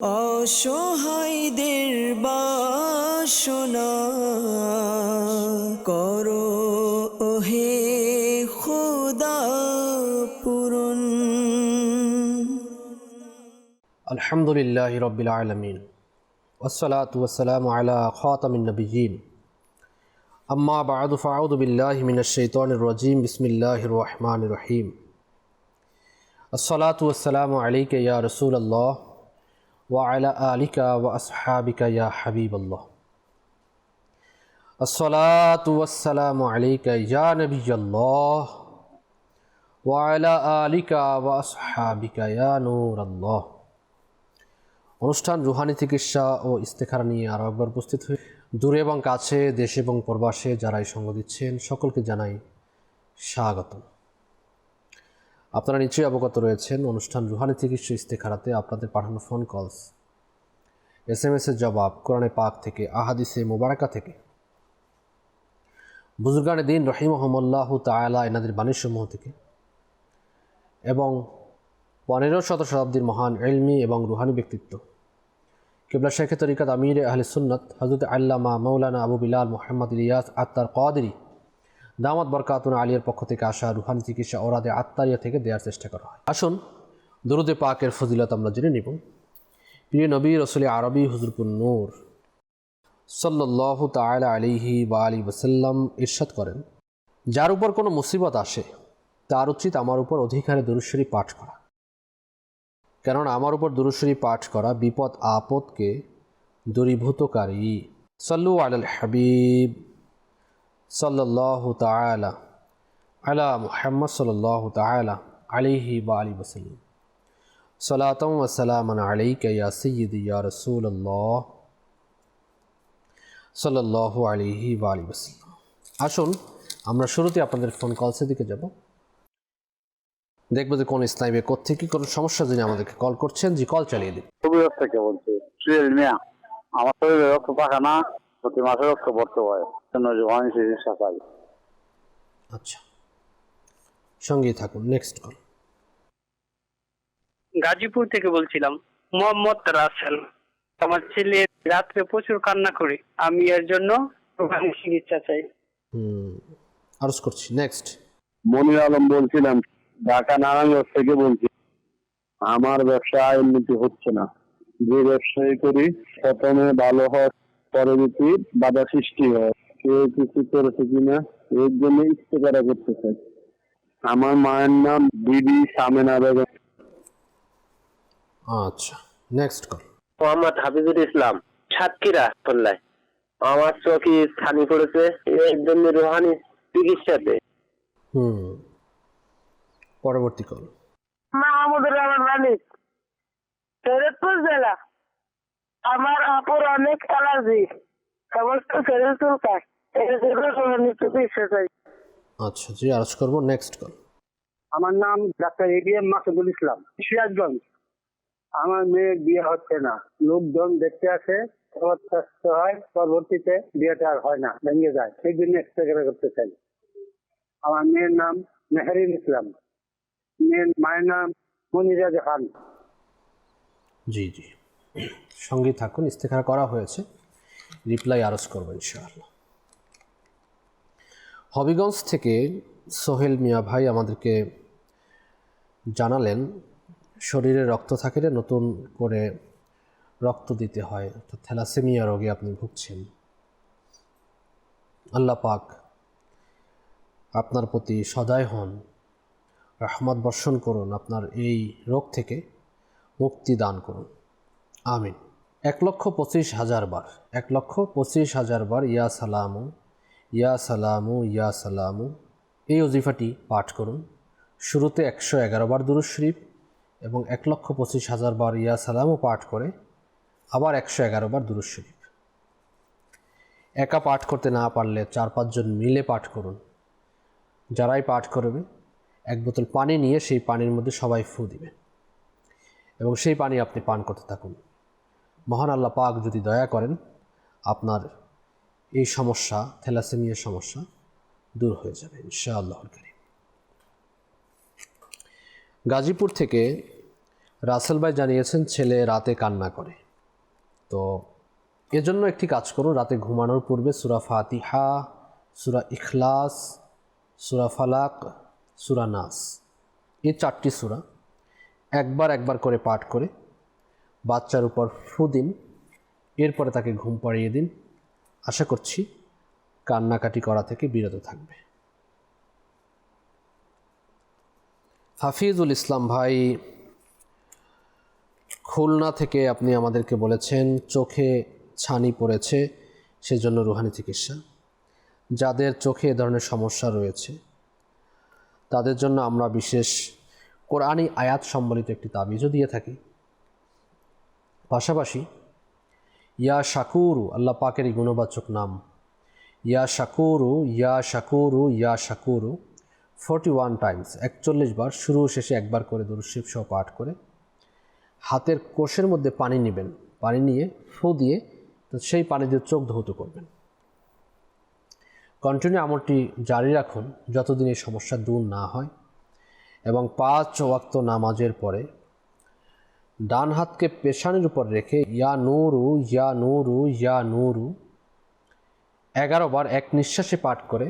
অসহায়দের বাসনা করো ওহে খোদা পূরণ। আলহামদুলিল্লাহি রাব্বিল আলামিন ওয়াসসালাতু ওয়াসসালামু আলা খাতামিন নাবিয়্যিন আম্মা বা'দু ফাআউযু বিল্লাহি মিনাশ শাইতানির রাজীম বিসমিল্লাহির রহমানির রহিম আসসালাতু ওয়াসসালামু আলাইকা ইয়া রাসূলাল্লাহ ওয়া আলা আলিকা ওয়া আসহাবিকা ইয়া হাবিবাল্লাহ আসসালাতু ওয়াসসালামু আলাইকা ইয়া নাবিয়্যাল্লাহ ওয়া আলা আলিকা ওয়া আসহাবিকা ইয়া নূরাল্লাহ। অনুষ্ঠান রুহানি চিকিৎসা ও ইস্তেখারা নিয়ে আরও একবার উপস্থিত হয়ে দূরে এবং কাছে, দেশে এবং প্রবাসে যারাই সঙ্গ দিচ্ছেন সকলকে জানাই স্বাগত। আপনারা নিশ্চয়ই অবগত রয়েছেন অনুষ্ঠান রুহানি চিকিৎসা ইস্তেখারাতে আপনাদের পাঠানো ফোন কলস, SMS-এর জবাব কোরআনে পাক থেকে, আহাদিসে মোবারকা থেকে, বুজুর্গানে দিন রহিমহুমুল্লাহু তাআলা এনাদের বাণীসমূহ থেকে এবং 15শত শতাব্দীর মহান ইলমি এবং রুহানি ব্যক্তিত্ব কিবলা শেখে তরিকাত আমির আহলে সুন্নত হযরত আল্লামা মাওলানা আবু বিলাল মুহাম্মদ ইলিয়াস আত্তার কাদেরী দামাত বরকাতুন আলিয়ার পক্ষ থেকে আসা রুহানি চিকিৎসা ওরাদে আত্তারিয়া থেকে দেওয়ার চেষ্টা করা হয়। আসুন দুরুদে পাকের ফজিলত আমরা জেনে নিব। প্রিয় নবী রসুল আরবি হুজুরপুর নূর সাল্লাল্লাহু তাআলা আলাইহি ওয়া আলিহি ওয়াসাল্লাম ইরশাদ করেন, যার উপর কোনো মুসিবত আসে তার উচিত আমার উপর অধিকারে দুরূদ শরীফ পাঠ করা, কেননা আমার উপর দুরূদ শরীফ পাঠ করা বিপদ আপদকে দূরীভূতকারী। সাল্লু আলাল হাবিব সাল্লাল্লাহু তাআলা আলা মুহাম্মদ সাল্লাল্লাহু তাআলা আলাইহি ওয়া আলিহি ওয়াসাল্লাম সালাতাম ওয়া সালামান আলাইকা ইয়া সাইয়্যিদি ইয়া রাসূলুল্লাহ সাল্লাল্লাহু আলাইহি ওয়া আলিহি ওয়াসাল্লাম। আসুন আমরা শুরুতে আপনাদের ফোন কলসের দিকে যাব, দেখবো যে কোন ইসলামী কোত্থেকে কোনো সমস্যা যিনি আমাদেরকে কল করছেন। জি, কল চালিয়ে দিন। থেকে বলছি ট্রেল মিয়া, আমার শরীরে রক্ত পাকা না, প্রতি মাসে রক্ত পড়তে হয়, জন্য চিকিৎসা চাই। আচ্ছা, সঙ্গেই থাকুন। Next call. গাজীপুর থেকে বলছিলাম, মোহাম্মদ রাসেল। আমার ছেলে রাত্রে প্রচুর কান্না করে, আমি এর জন্য রুহানি চিকিৎসা চাই। আরজ করছি। নেক্সট। মনির আলম বলছিলাম, ঢাকা নারায়ণগঞ্জ থেকে বলছি। আমার ব্যবসায় উন্নতি হচ্ছে না, যে ব্যবসায়ী করি প্রথমে ভালো হয়, পরবর্তী বাধা সৃষ্টি হয়, কেউ কিছু করেছে কিনা এর জন্য ইস্তেখারা করতে চাই। আমার মায়ের নাম বিবি সামেনা বেগম। আচ্ছা, নেক্সট কল। মোহাম্মদ হাফিজুল ইসলাম, সাতক্ষীরা পল্লায়। আমার চোখে ছানি পড়েছে, এর জন্য রুহানি চিকিৎসাতে। পরবর্তী কল। মাহমুদুর রহমান মালিক, শরীয়তপুর জেলা। আমার আপুর অনেক অ্যালার্জি, সমস্ত শরীর চুলকায়, এর জন্য রুহানি চিকিৎসা চাই। আচ্ছা জি, আরজ করবো। Next call. আমার নাম ডাক্তার ABM মাসুদুল ইসলাম, সিরাজগঞ্জ। আমার মেয়ের বিয়ে হচ্ছে না, লোকজন দেখতে আসে, কষ্ট হয়, পরবর্তীতে বিয়েটা আর হয় না, ভেঙে যায়, সেই জন্য এক্সরে করতে চাই। আমার মেয়ের নাম মেহরিন ইসলাম, মেয়ের মায়ের নাম মনিরা জাহান। জি জি, সঙ্গে থাকুন। ইস্তেখারা করা হয়েছে, রিপ্লাই আরজ করবো ইনশাআল্লাহ। হবিগঞ্জ থেকে সোহেল মিয়া ভাই আমাদেরকে জানালেন, শরীরে রক্ত থাকলে নতুন করে রক্ত দিতে হয়, অর্থাৎ থ্যালাসেমিয়া রোগে আপনি ভুগছেন। আল্লাহ পাক আপনার প্রতি সদয় হন, রহমত বর্ষণ করুন, আপনার এই রোগ থেকে মুক্তি দান করুন, আমিন। 1,25,000 বার, 1,25,000 বার ইয়া সালামু ইয়া সালামু ইয়া সালামু এই ওজিফাটি পাঠ করুন। শুরুতে 111 বার দুরূদ শরীফ এবং 1,25,000 বার ইয়া সালামু পাঠ করে আবার 111 বার দুরূদ শরীফ। একা পাঠ করতে না পারলে 4-5 জন মিলে পাঠ করুন। যারাই পাঠ করবে এক বোতল পানি নিয়ে সেই পানির মধ্যে সবাই ফু দিবে এবং সেই পানি আপনি পান করতে থাকুন। মহান আল্লাহ পাক যদি দয়া করেন, আপনার এই সমস্যা, থ্যালাসেমিয়ার সমস্যা দূর হয়ে যাবে ইনশাআল্লাহুল কারীম। গাজীপুর থেকে রাসেল ভাই জানিয়েছেন ছেলে রাতে কান্না করে, তো এজন্য একটি কাজ করুন, রাতে ঘুমানোর পূর্বে সূরা ফাতিহা, সূরা ইখলাস, সূরা ফালাক, সূরা নাস, এই 4টি সূরা একবার করে পাঠ করে বাচ্চার উপর ফু দিন, এরপরে তাকে ঘুম পাড়িয়ে দিন। আশা করছি কান্নাকাটি করা থেকে বিরত থাকবে। হাফিজুল ইসলাম ভাই খুলনা থেকে আপনি আমাদেরকে বলেছেন চোখে ছানি পড়েছে, সেজন্য রুহানি চিকিৎসা। যাদের চোখে এ ধরনের সমস্যা রয়েছে তাদের জন্য আমরা বিশেষ কোরআনী আয়াত সম্বলিত একটি তাবিজও দিয়ে থাকি। পাশাপাশি ইয়া শাকুরু, আল্লাহ পাকের এই গুণবাচক নাম ইয়া শাকুরু ইয়া শাকুরু ইয়া শাকুরু 41 টাইমস, 41 বার, শুরু শেষে একবার করে দুরূদ শরীফ সহ পাঠ করে হাতের কোষের মধ্যে পানি নেবেন, পানি নিয়ে ফু দিয়ে তো সেই পানি দিয়ে চোখ ধৌত করবেন। কন্টিনিউ আমলটি জারি রাখুন যতদিন এই সমস্যা দূর না হয়। এবং 5 ওয়াক্ত নামাজের পরে ডান হাতকে পেশানির উপর রেখে ইয়া নূরু ইয়া নূরু ইয়া নূরু 11 বার এক নিঃশ্বাসে পাঠ করে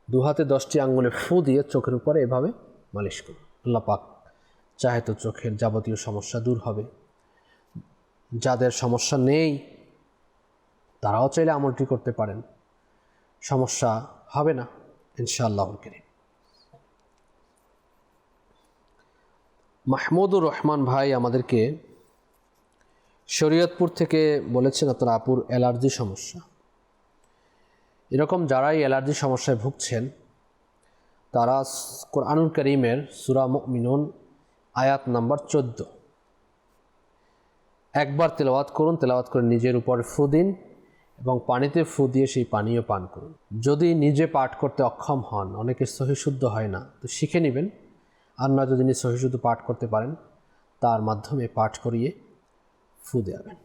দু হাতে 10টি আঙ্গুলে ফু দিয়ে চোখের উপরে এভাবে মালিশ করুন। আল্লাহ পাক চাহে তো চোখের যাবতীয় সমস্যা দূর হবে। যাদের সমস্যা নেই তারাও চাইলে আমলটি করতে পারেন, সমস্যা হবে না ইনশাআল্লাহুল কারীম। মাহমুদুর রহমান ভাই আমাদেরকে শরীয়তপুর থেকে বলেছেন আপনার আপুর অ্যালার্জি সমস্যা। এরকম যারাই অ্যালার্জি সমস্যায় ভুগছেন তারা কোরআনুল কারীমের সূরা মুমিনুন আয়াত নাম্বার 14 একবার তেলাওয়াত করুন, তেলাওয়াত করে নিজের উপর ফু দিন এবং পানিতে ফু দিয়ে সেই পানীয় পান করুন। যদি নিজে পাঠ করতে অক্ষম হন, অনেকে সহিশুদ্ধ হয় না, তো শিখে নেবেন। আর না যদি সহিশুদ্ধ পাঠ করতে পারেন তার মাধ্যমে পাঠ করিয়ে ফু দেবেন।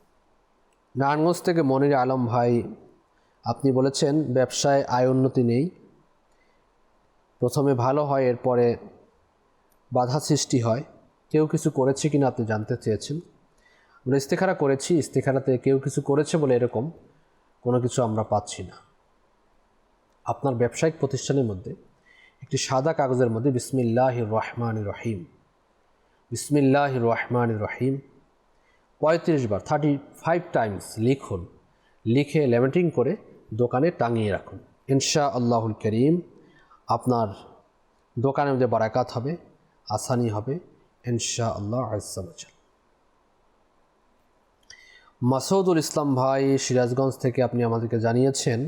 নারায়ণগঞ্জ থেকে মনির আলম ভাই আপনি বলেছেন ব্যবসায় আয় উন্নতি নেই, প্রথমে ভালো হয় এরপরে বাধা সৃষ্টি হয়, কেউ কিছু করেছে কিনা আপনি জানতে চেয়েছেন। আমরা ইস্তেখারা করেছি, ইস্তেখারাতে কেউ কিছু করেছে বলে এরকম কোনো কিছু আমরা পাচ্ছি না। আপনার ব্যবসায়িক প্রতিষ্ঠানের মধ্যে একটি সাদা কাগজের মধ্যে বিসমিল্লাহির রহমানির রহিম, বিসমিল্লাহির রহমানির রহিম 35 বার 35 টাইমস লিখুন, লিখে ল্যামিনেটিং করে দোকানে টাঙিয়ে রাখুন। ইনশাআল্লাহুল কারীম আপনার দোকানের মধ্যে বারাকাত হবে, আসানি হবে ইনশাআল্লাহ আজ্জা ওয়া জাল। মাসুদুল ইসলাম ভাই সিরাজগঞ্জ থেকে আপনি আমাদেরকে জানিয়েছেন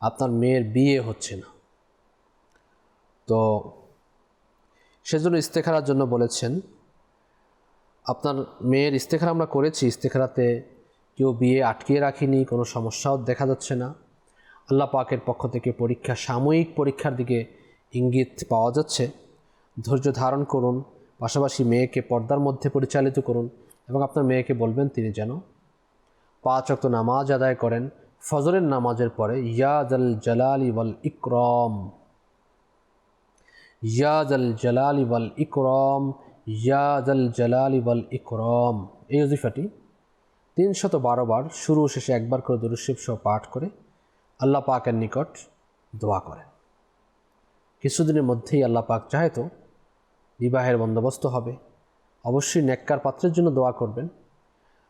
আপনার মেয়ের বিয়ে হচ্ছে না, তো সেজন্য ইস্তেখারার জন্য বলেছেন। আপনার মেয়ের ইস্তেখারা আমরা করেছি, ইস্তেখারাতে কেউ বিয়ে আটকিয়ে রাখিনি, কোনো সমস্যাও দেখা যাচ্ছে না। আল্লাহ পাকের পক্ষ থেকে পরীক্ষা, সাময়িক পরীক্ষার দিকে ইঙ্গিত পাওয়া যাচ্ছে। ধৈর্য ধারণ করুন, পাশাপাশি মেয়েকে পর্দার মধ্যে পরিচালিত করুন এবং আপনার মেয়েকে বলবেন তিনি যেন 5 ওয়াক্ত নামাজ আদায় করেন। ফজরের নামাজের পরে ইয়া জাল জালালি ওয়াল ইকরাম, ইয়া জাল জালালি ওয়াল ইকরাম, ইয়া জাল জালালি ওয়াল ইকরাম, এই ওজিফাটি 312 বার শুরু শেষে একবার করে দুরূদ শরীফ সহ পাঠ করে আল্লাহ পাকের নিকট দোয়া করেন। কিছুদিনের মধ্যেই আল্লাহ পাক চাহে তো বিবাহের বন্দোবস্ত হবে। অবশ্যই নেককার পাত্রের জন্য দোয়া করবেন,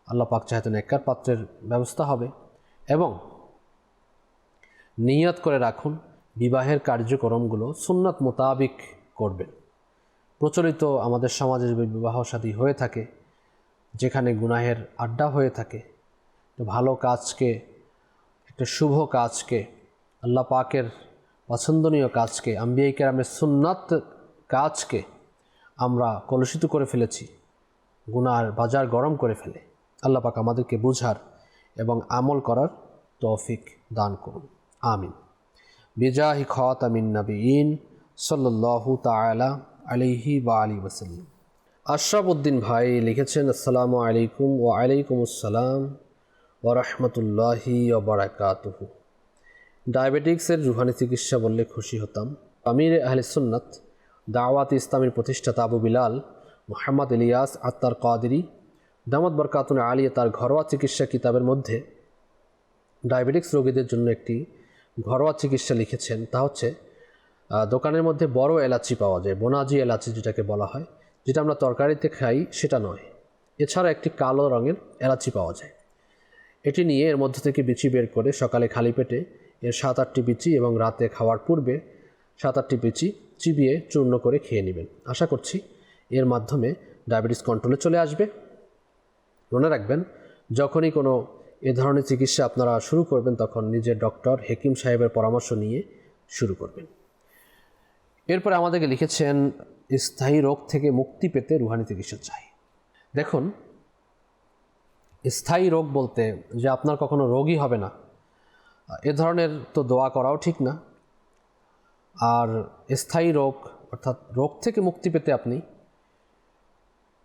আল্লাহ পাক চাহে তো নেককার পাত্রের ব্যবস্থা হবে। এবং নিয়ত করে রাখুন বিবাহের কার্যক্রমগুলো সুন্নাত মোতাবিক করবেন। প্রচলিত আমাদের সমাজে যে বিবাহ শাদী হয়ে থাকে, যেখানে গুনাহের আড্ডা হয়ে থাকে, তো ভালো কাজকে, একটা শুভ কাজকে, আল্লাহ পাকের পছন্দনীয় কাজকে, আম্বিয়া কেরামের সুন্নাত কাজকে আমরা কলুষিত করে ফেলেছি, গুনার বাজার গরম করে ফেলে। আল্লাহ পাক আমাদেরকে বুঝার এবং আমল করার তৌফিক দান করুন, আমিন। বিজাহি খাতামিন নবিয়িন সাল্লাল্লাহু তাআলা আলাইহি ওয়া আলিহি ওয়াসাল্লাম। আশরাফ উদ্দিন ভাই লিখেছেন আসসালামু আলাইকুম ওয়া আলাইকুম আসসালাম ওয়া রাহমাতুল্লাহি ওয়া বারাকাতুহু। ডায়াবেটিক্সের রুহানি চিকিৎসা বললে খুশি হতাম। আমির আহলে সুন্নাত দাওয়াত ইসলামের প্রতিষ্ঠাতা আবু বিলাল মোহাম্মদ ইলিয়াস আত্তার কাদেরী দামাত বরকাতুন আলিয়া তার ঘরোয়া চিকিৎসা কিতাবের মধ্যে ডায়াবেটিক্স রোগীদের জন্য একটি ঘরোয়া চিকিৎসা লিখেছেন। তা হচ্ছে দোকানের মধ্যে বড় এলাচি পাওয়া যায়, বোনাজি এলাচি যেটাকে বলা হয়, যেটা আমরা তরকারিতে খাই সেটা নয়। এছাড়া একটি কালো রঙের এলাচি পাওয়া যায়। এটি নিয়ে এর মধ্যে থেকে বিচি বের করে সকালে খালি পেটে এর 7-8টি বিচি এবং রাতে খাওয়ার পূর্বে 7-8টি বিচি চিবিয়ে চূর্ণ করে খেয়ে নেবেন। আশা করছি এর মাধ্যমে ডায়াবেটিস কন্ট্রোলে চলে আসবে। মনে রাখবেন, যখনই কোনো এ ধরনের চিকিৎসা আপনারা শুরু করবেন তখন নিজের ডক্টর হেকিম সাহেবের পরামর্শ নিয়ে শুরু করবেন। এরপরে আমাদেরকে লিখেছেন স্থায়ী রোগ থেকে মুক্তি পেতে রুহানি চিকিৎসা চাই। দেখুন, স্থায়ী রোগ বলতে যে আপনার কখনো রোগই হবে না, এ ধরনের তো দোয়া করাও ঠিক না। আর স্থায়ী রোগ অর্থাৎ রোগ থেকে মুক্তি পেতে আপনি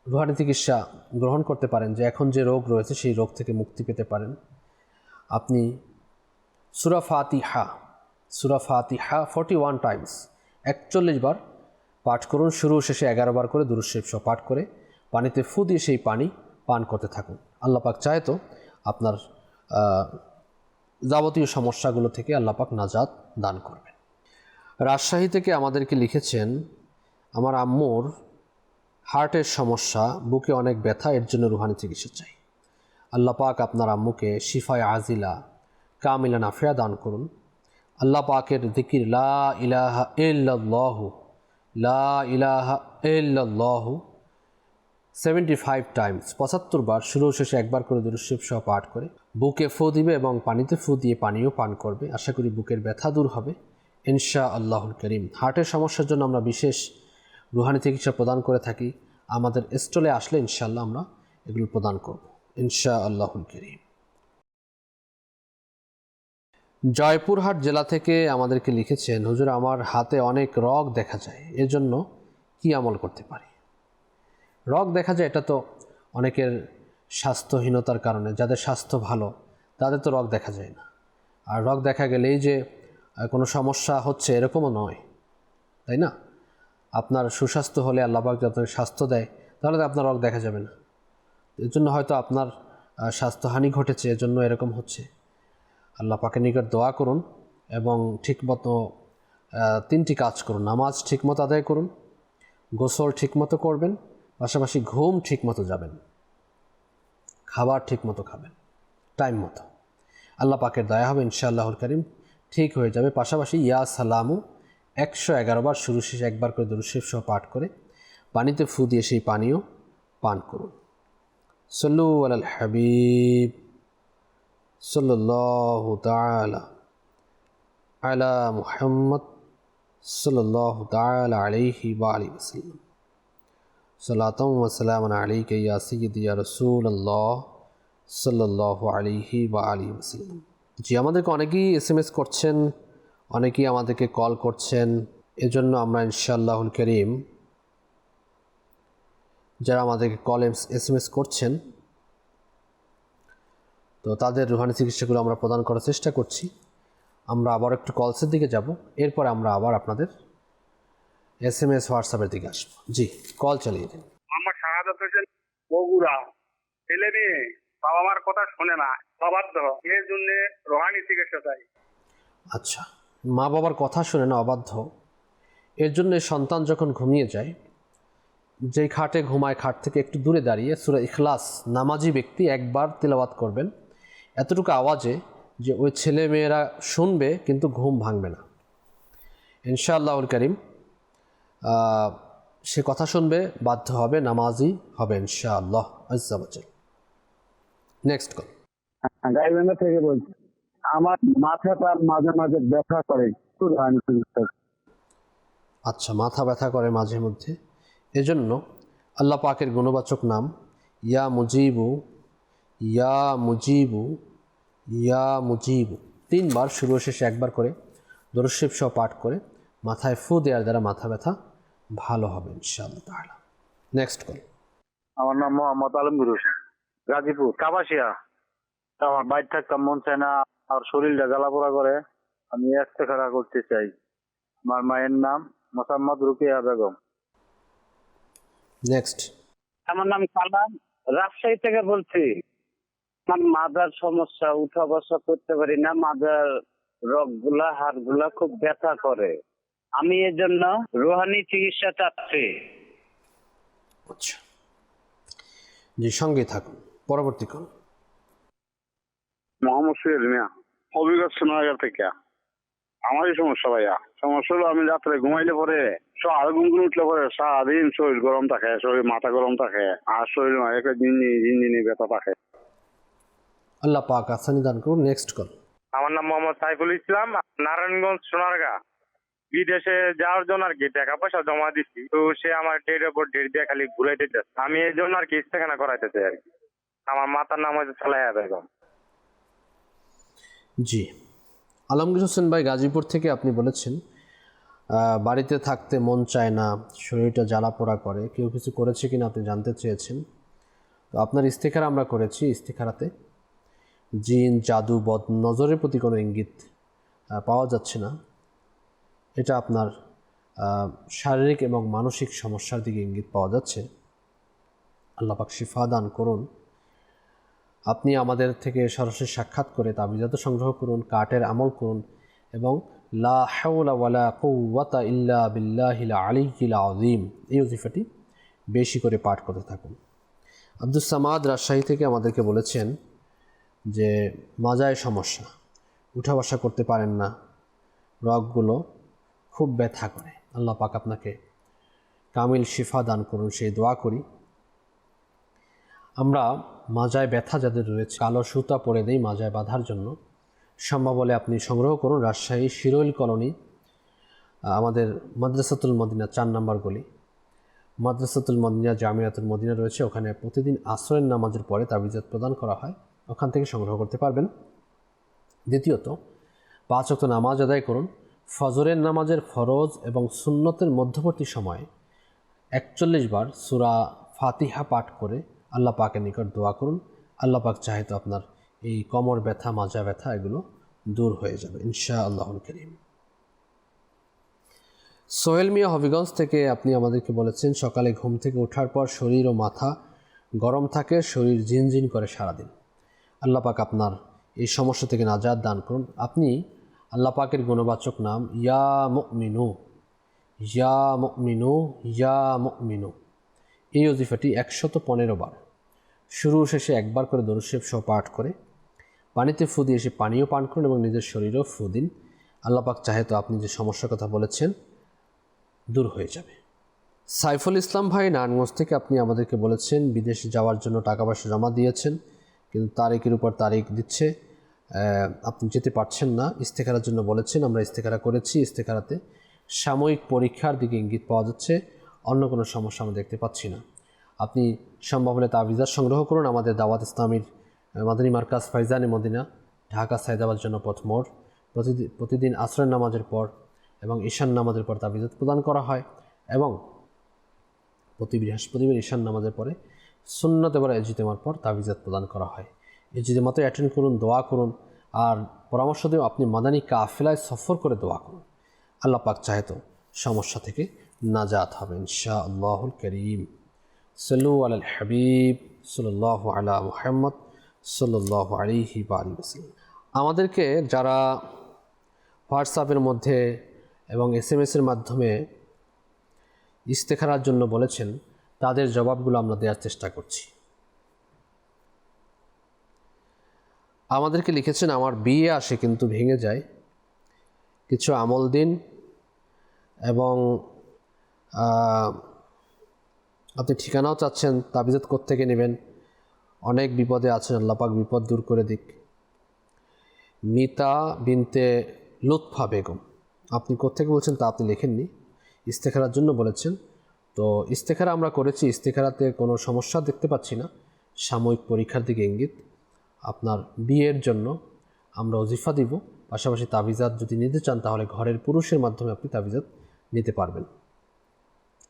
রুহানি চিকিৎসা গ্রহণ করতে পারেন, যে এখন যে রোগ রয়েছে সেই রোগ থেকে মুক্তি পেতে পারেন। আপনি সূরা ফাতিহা 41 টাইমস 41 বার পাঠ করুন, শুরু শেষে 11 বার করে দুরূদ শরীফ সহ পাঠ করে পানিতে ফু দিয়ে সেই পানি পান করতে থাকুন। আল্লাহ পাক চায় তো আপনার যাবতীয় সমস্যাগুলো থেকে আল্লাহ পাক নাজাত দান করবেন। রাজশাহী থেকে আমাদেরকে লিখেছেন, আমার আম্মুর হার্টের সমস্যা, বুকে অনেক ব্যথা, এর জন্য রুহানি চিকিৎসা চাই। আল্লাহ পাক আপনার আম্মুকে শিফায়ে আজিলা কামিলা নাফিয়া দান করুন। আল্লাহ পাকের জিকির লা ইলাহা ইল্লাল্লাহু 75 টাইমস 75 বার শুরু শেষে একবার করে দুরূদ শরীফ সহ পাঠ করে বুকে ফু দিবে এবং পানিতে ফু দিয়ে পানিও পান করবে। আশা করি বুকের ব্যথা দূর হবে ইনশাআল্লাহুল কারীম। হার্টের সমস্যার জন্য আমরা বিশেষ রুহানি চিকিৎসা প্রদান করে থাকি। আমাদের স্টলে আসলে ইনশাআল্লাহ আমরা এগুলো প্রদান করব ইনশাআল্লাহুল কারীম। জয়পুরহাট জেলা থেকে আমাদেরকে লিখেছেন, হুজুর আমার হাতে অনেক রগ দেখা যায়, এর জন্য কি আমল করতে পারি? রগ দেখা যায় এটা তো অনেকের স্বাস্থ্যহীনতার কারণে, যাদের স্বাস্থ্য ভালো তাদের তো রগ দেখা যায় না। আর রগ দেখা গেলেই যে কোনো সমস্যা হচ্ছে এরকমও নয়, তাই না? আপনার সুস্বাস্থ্য হলে আল্লাহ পাক যত স্বাস্থ্য দেয় তাহলে তো আপনার রগ দেখা যাবে না। এর জন্য হয়তো আপনার স্বাস্থ্যহানি ঘটেছে, এর জন্য এরকম হচ্ছে। আল্লাহ পাকের নিকট দোয়া করুন এবং ঠিকমতো 3টি কাজ করুন। নামাজ ঠিকমতো আদায় করুন, গোসল ঠিকমতো করবেন, পাশাপাশি ঘুম ঠিকমতো যাবেন, খাবার ঠিকমতো খাবেন টাইম মতো। আল্লাহ পাকের দয়া হবে ইনশাআল্লাহুল কারীম, ঠিক হয়ে যাবে। পাশাপাশি ইয়া সালামু 111 বার শুরু শেষে একবার করে দুরূদ শরীফ সহ পাঠ করে পানিতে ফু দিয়ে সেই পানিও পান করুন। সল্লু আলাল হাবিব সাল্লাল্লাহু তাআলা আলা মুহাম্মদ সাল্লাল্লাহু তাআলা আলাইহি ওয়া আলিহি ওয়াসাল্লাম। সালাতাম ওয়া সালামান আলাইকা ইয়া সাইয়্যিদি ইয়া রাসূলুল্লাহ সাল্লাল্লাহু আলাইহি ওয়া আলিহি ওয়াসাল্লাম। জি, আমাদেরকে অনেকেই SMS করছেন, অনেকেই আমাদেরকে কল করছেন। এজন্য আমরা ইনশাআল্লাহুল কারীম যারা আমাদেরকে কল SMS করছেন তো তাদের রুহানি চিকিৎসাগুলো আমরা প্রদান করার চেষ্টা করছি। আমরা আবার একটু কলসের দিকে যাব, এরপর আমরা আবার আপনাদের SMS হোয়াটসঅ্যাপের দিকে আসবো। জি, কল চালিয়ে দিন। আমার শাহাদাত হোসেন, বগুড়া। ছেলে মেয়ে বাবা মার কথা শোনে না, অবাধ্য, এর জন্য রোহানি চিকিৎসা চাই। আচ্ছা, মা বাবার কথা শুনে না, অবাধ্য, এর জন্য সন্তান যখন ঘুমিয়ে যায়, যেই খাটে ঘুমায় খাট থেকে একটু দূরে দাঁড়িয়ে সূরা ইখলাস নামাজি ব্যক্তি একবার তিলাওয়াত করবেন এতটুকু আওয়াজে, যে ওই ছেলে মেয়েরা শুনবে কিন্তু ঘুম ভাঙবে না ইনশাআল্লাহুল কারীম। সে কথা শুনবে, বাধ্য হবে, নামাজি হবে ইনশাআল্লাহ আজ্জা ওয়া জাল। Next call. গাইবান্ধা থেকে বলছি, আমার মাথাটা মাঝে মাঝে ব্যথা করে, একটু রুহানি চিকিৎসা। আচ্ছা, মাথা ব্যথা করে মাঝে মধ্যে, এজন্য আল্লাহ পাকের গুণবাচক নাম ইয়া মুজিবু ইয়া মুজিবু ইয়া মুজিবু 3 বার শুরু শেষে একবার করে দুরূদ শরীফ সহ পাঠ করে মাথায় ফু দেওয়ার দ্বারা মাথা ব্যথা ভালো হবে ইনশাআল্লাহ তাআলা। Next call. আমার নাম মোহাম্মদ আলমগীর হোসেন, গাজীপুর কাপাসিয়া। আমার বাইরে থাকতাম মন চায় না, আর শরীরটা জ্বালাপোড়া করে, আমি ইস্তেখারা করতে চাই। আমার মায়ের নাম মোসাম্মদ রুকিয়া বেগম। নেক্সট। আমার নাম কালাম, রাজশাহী থেকে বলছি। আমার মাজার সমস্যা, উঠা বসা করতে পারি না, মাজার রগগুলা হাড়গুলা খুব ব্যথা করে। আমি এর জন্য রুহানি চিকিৎসা চাচ্ছি। আচ্ছা, জি, সঙ্গে থাকুন। পরবর্তী কোন? মোহাম্মদ সুহেল মিয়া, হবিগঞ্জ সোনারগাঁ থেকে। আমারই সমস্যা ভাইয়া। সমস্যা হলো আমি রাত্রে ঘুমাইলে পরে সকালে ঘুম উঠলে পরে সারাদিন শরীর গরম থাকে, শরীর মাথা গরম থাকে, আর শরীর একটা ঝিনঝিনি ব্যথা থাকে। আল্লাহ পাক আসানি দান করুন। Next call. আমার নাম মোহাম্মদ সাইফুল ইসলাম, নারায়ণগঞ্জ সোনারগাঁ। বিদেশে যাওয়ার জন্য আর কি টাকা পয়সা জমা দিচ্ছি, তো সে আমার ডেটের উপর ডেট দিয়ে খালি ঘুরাইতে চাচ্ছে। আমি এই জন্য আর কি ইস্তেখানা করাইতে চাই আর কি। আমার মাতার নাম হচ্ছে সালাইয়া বেগম। জি, আলমগীর হোসেন ভাই গাজীপুর থেকে আপনি বলেছেন বাড়িতে থাকতে মন চায় না, শরীরটা জ্বালা পোড়া করে, কেউ কিছু করেছে কিনা আপনি জানতে চেয়েছেন। তো আপনার ইস্তেখারা আমরা করেছি। ইস্তেখারাতে জিন, জাদু, বদ নজরের প্রতি কোনো ইঙ্গিত পাওয়া যাচ্ছে না। এটা আপনার শারীরিক এবং মানসিক সমস্যার দিকে ইঙ্গিত পাওয়া যাচ্ছে। আল্লাহ পাক শিফা দান করুন। আপনি আমাদের থেকে সরাসরি সাক্ষাৎ করে তাবিজাত সংগ্রহ করুন, কাটের আমল করুন এবং লা হাওলা ওয়ালা কুওয়াতা ইল্লা বিল্লাহিল আলিয়্যিল আযীম এই ওজিফাটি বেশি করে পাঠ করতে থাকুন। আব্দুস সামাদ রাজশাহী থেকে আমাদেরকে বলেছেন যে মাজায় সমস্যা, উঠা বসা করতে পারেন না, রগগুলো খুব ব্যথা করে। আল্লাহ পাক আপনাকে কামিল শিফা দান করুন, সেই দোয়া করি। আমরা মাজায় ব্যথা যাদের রয়েছে কালো সুতা পরে দেই মাজায় বাঁধার জন্য। সম্ভব হলে আপনি সংগ্রহ করুন। রাজশাহী শিরোইল কলোনি, আমাদের মাদ্রাসাতুল মদিনা 4 নম্বর গলি, মাদ্রাসাতুল মদিনা জামিয়াতুল মদিনা রয়েছে, ওখানে প্রতিদিন আসরের নামাজের পরে তাবিজাত প্রদান করা হয়, ওখান থেকে সংগ্রহ করতে পারবেন। দ্বিতীয়ত 5 ওয়াক্ত নামাজ আদায় করুন। ফজরের নামাজের ফরজ এবং সুন্নতের মধ্যবর্তী সময়ে 41 বার সূরা ফাতিহা পাঠ করে আল্লাহ পাকের নিকট দোয়া করুন। আল্লাহ পাক চাহে তো আপনার এই কোমর ব্যথা, মাজা ব্যথা এগুলো দূর হয়ে যাবে ইনশাআল্লাহুল কারীম। সোহেল মিয়া হবিগঞ্জ থেকে আপনি আমাদেরকে বলেছেন সকালে ঘুম থেকে ওঠার পর শরীর ও মাথা গরম থাকে, শরীর ঝিনঝিন করে সারাদিন। আল্লাহ পাক আপনার এই সমস্যা থেকে নাজাত দান করুন। আপনি আল্লাহ পাকের গুণবাচক নাম ইয়া মুমিনু, ইয়া মুমিনু, ইয়া মুমিনু এই ওজিফাটি 115 বার শুরু শেষে একবার করে দরুদ শরীফ সহ পাঠ করে পানিতে ফু দিয়ে এসে পানিও পান করুন এবং নিজের শরীরেও ফু দিন। আল্লাহ পাক চাহে তো আপনি যে সমস্যার কথা বলেছেন দূর হয়ে যাবে। সাইফুল ইসলাম ভাই নারায়ণগঞ্জ থেকে আপনি আমাদেরকে বলেছেন বিদেশে যাওয়ার জন্য টাকা পয়সা জমা দিয়েছেন, কিন্তু তারিখের উপর তারিখ দিচ্ছে, আপনি যেতে পারছেন না। ইস্তেখারার জন্য বলেছেন, আমরা ইস্তেখারা করেছি। ইস্তেখারাতে সাময়িক পরীক্ষার দিকে ইঙ্গিত পাওয়া যাচ্ছে, অন্য কোনো সমস্যা আমরা দেখতে পাচ্ছি না। আপনি সম্ভব হলে তাবিজাত সংগ্রহ করুন। আমাদের দাওয়াত ইসলামীর মাদানী মার্কাজ ফাইজানি মদিনা, ঢাকা সায়দাবাদ জনপথ মোড়, প্রতিদিন আসরের নামাজের পর এবং ঈশান নামাজের পর তাবিজাত প্রদান করা হয় এবং প্রতি বৃহস্পতিবার ঈশান নামাজের পরে সুন্নত এবার ইজতিমার পর তাবিজাত প্রদান করা হয়। ইজতিমাতে অ্যাটেন্ড করুন, দোয়া করুন, আর পরামর্শ দেব আপনি মাদানী কাফেলায় সফর করে দোয়া করুন। আল্লাহ পাক চাহে তো সমস্যা থেকে নাজাত হবে ইনশাআল্লাহুল কারীম। সাল্লু আলাল হাবিব সাল্লাল্লাহু আলা মুহাম্মদ সাল্লাল্লাহু আলাইহি ওয়া সাল্লাম। আমাদেরকে যারা হোয়াটসঅ্যাপের মধ্যে এবং SMS-এর মাধ্যমে ইস্তেখারার জন্য বলেছেন তাদের জবাবগুলো আমরা দেওয়ার চেষ্টা করছি। আমাদেরকে লিখেছেন আমার বিয়ে আসে কিন্তু ভেঙে যায়, কিছু আমল দিন এবং আপনি ঠিকানাও চাচ্ছেন, তাবিজাত কোত্থেকে নেবেন, অনেক বিপদে আছেন, আল্লাহ পাক বিপদ দূর করে দিক। মিতা বিনতে লুৎফা বেগম, আপনি কোত্থেকে বলছেন তা আপনি লেখেননি, ইস্তেখারার জন্য বলেছেন। তো ইস্তেখারা আমরা করেছি, ইস্তেখারাতে কোনো সমস্যা দেখতে পাচ্ছি না, সাময়িক পরীক্ষার দিকে ইঙ্গিত। আপনার বিয়ের জন্য আমরা ওজিফা দিব, পাশাপাশি তাবিজাত যদি নিতে চান তাহলে ঘরের পুরুষের মাধ্যমে আপনি তাবিজাত নিতে পারবেন।